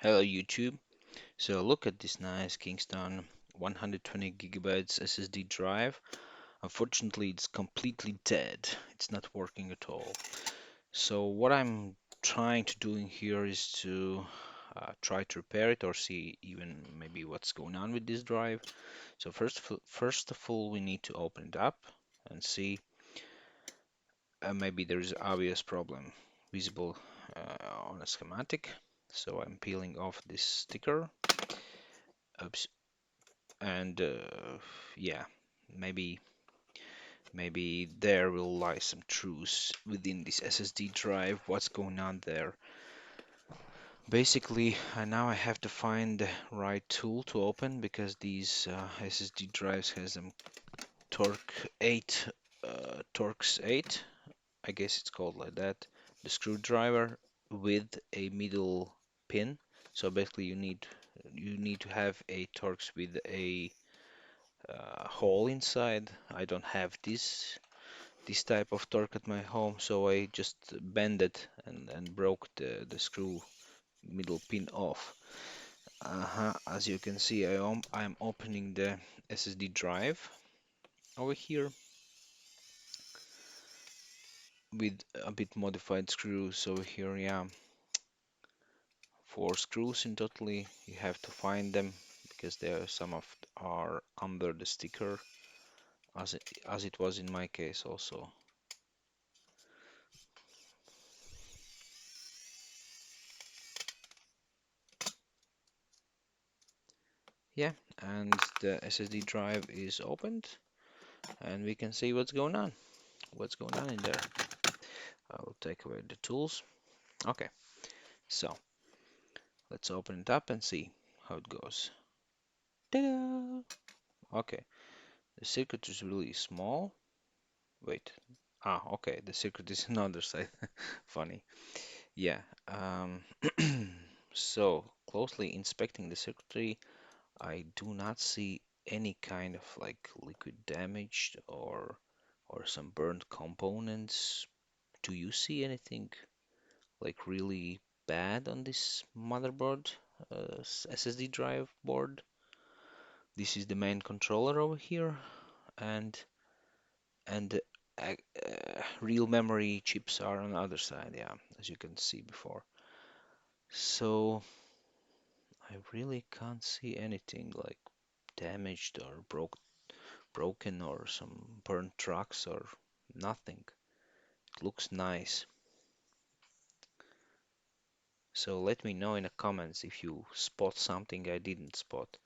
Hello YouTube. So look at this nice Kingston 120 gigabytes SSD drive. Unfortunately, it's completely dead. It's not working at all. So what I'm trying to do in here is to try to repair it or see even maybe what's going on with this drive. So first of all, we need to open it up and see maybe there is obvious problem visible on a schematic. So I'm peeling off this sticker. Oops. And yeah, maybe there will lie some truths within this SSD drive. What's going on there? Basically, now I have to find the right tool to open because these SSD drives has them Torque 8, Torx 8, I guess it's called like that. The screwdriver with a middle pin. So basically, you need to have a Torx with a hole inside. I don't have this type of torque at my home, so I just bend it and broke the screw middle pin off. As you can see, I'm opening the SSD drive over here with a bit modified screws over here. Yeah, four screws in totally. You have to find them because there are some of are under the sticker, as it was in my case also. Yeah, and the SSD drive is opened, and we can see what's going on. What's going on in there? I will take away the tools. Okay, so let's open it up and see how it goes. Ta-da! Okay, the circuit is really small. Wait, okay, the circuit is on the other side. Funny. Yeah. So closely inspecting the circuitry, I do not see any kind of like liquid damage or some burnt components. Do you see anything like really bad on this motherboard, SSD drive board? This is the main controller over here, and and uh, real memory chips are on the other side, yeah, as you can see before. So I really can't see anything like damaged or broken or some burnt tracks or nothing. It looks nice. So let me know in the comments if you spot something I didn't spot.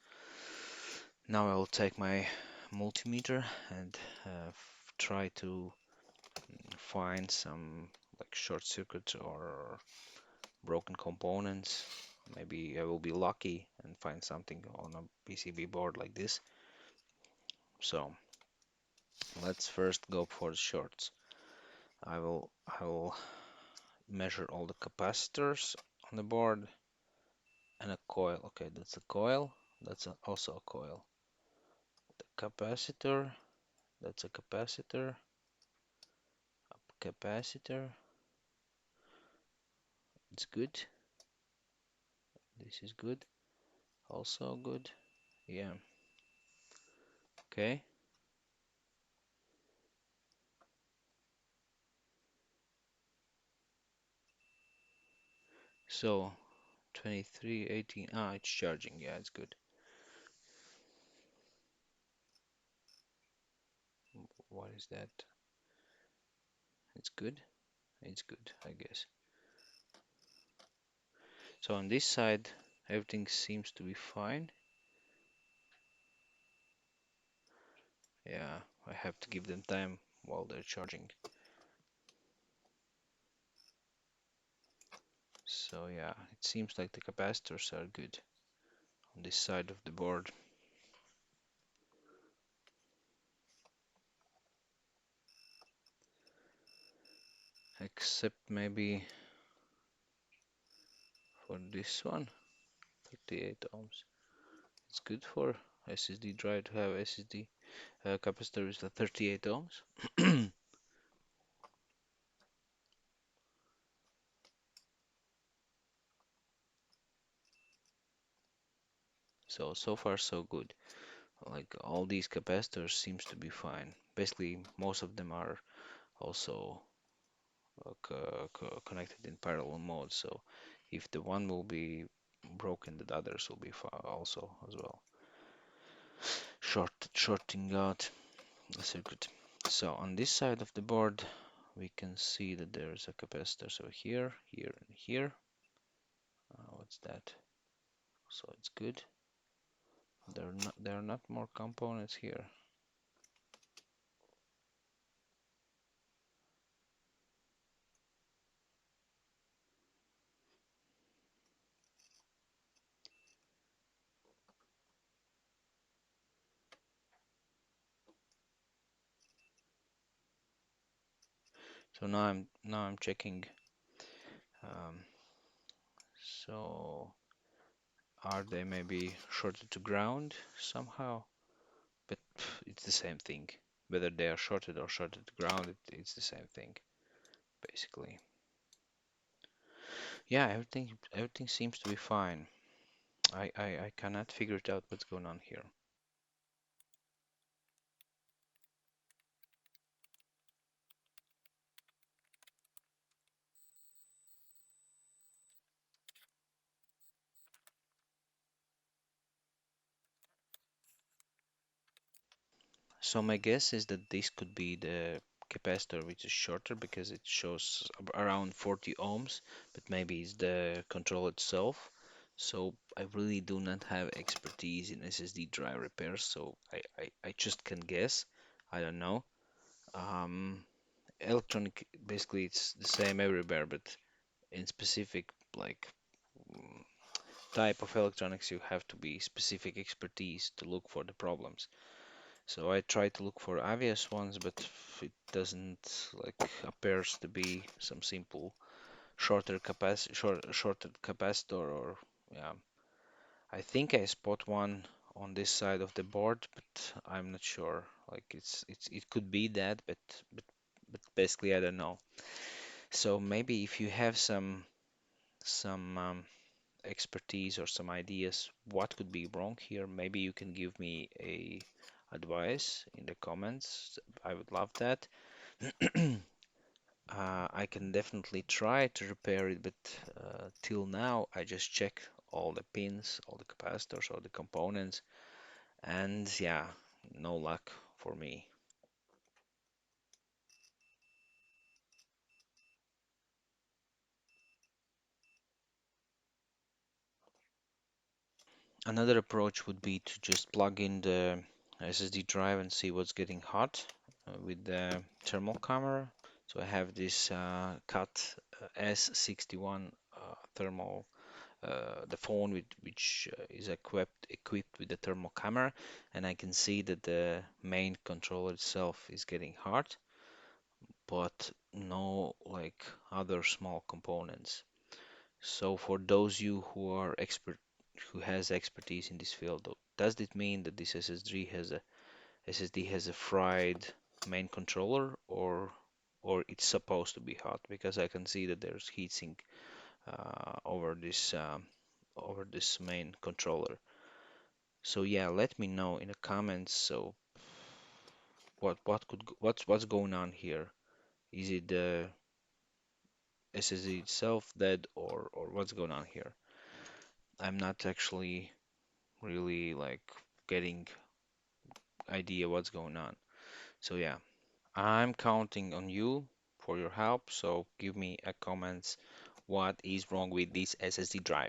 Now I'll take my multimeter and try to find some like short circuits or broken components. Maybe I will be lucky and find something on a PCB board like this. So let's first go for the shorts. I will measure all the capacitors on the board and a coil. Okay, that's a coil. That's also a coil. The capacitor. That's a capacitor. Capacitor. It's good. This is good. Also good. Yeah. Okay. So 23, 18. It's charging. Yeah, it's good. What is that? It's good. It's good, I guess. So on this side, everything seems to be fine. Yeah, I have to give them time while they're charging. So yeah, it seems like the capacitors are good on this side of the board. Except maybe for this one, 38 ohms. It's good for SSD drive to have SSD capacitor is the 38 ohms. So far so good. Like all these capacitors seems to be fine. Basically, most of them are also connected in parallel mode. So if the one will be broken, the others will be also as well. Shorting out a circuit. So on this side of the board, we can see that there's a capacitor. So here, here, and here. What's that? So it's good. There are not more components here. So now I'm checking. Um, so are they maybe shorted to ground somehow? But it's the same thing. Whether they are shorted or shorted to ground, it's the same thing, basically. Yeah, everything seems to be fine. I cannot figure it out what's going on here. So my guess is that this could be the capacitor which is shorter because it shows around 40 ohms, but maybe it's the control itself. So I really do not have expertise in SSD drive repairs, so I just can guess. I don't know. Um, Electronic, basically it's the same everywhere, but in specific like mm, type of electronics you have to be specific expertise to look for the problems. So I try to look for obvious ones, but it doesn't like appears to be some simple shorted capacitor or yeah. I think I spot one on this side of the board, but I'm not sure. Like it could be that, but basically I don't know. So maybe if you have some expertise or some ideas what could be wrong here, maybe you can give me a advice in the comments. I would love that. I can definitely try to repair it, but till now I just check all the pins, all the capacitors, all the components, and yeah, no luck for me. Another approach would be to just plug in the SSD drive and see what's getting hot with the thermal camera. So I have this CAT S61 thermal, the phone which is equipped with the thermal camera, and I can see that the main controller itself is getting hot, but no like other small components. So for those you who has expertise in this field, does it mean that this SSD has a fried main controller, or it's supposed to be hot? Because I can see that there's heatsink over this main controller. So yeah, let me know in the comments. So what's going on here? Is it the SSD itself dead, or what's going on here? I'm not actually really like getting idea what's going on. So yeah, I'm counting on you for your help. So give me a comments what is wrong with this SSD drive.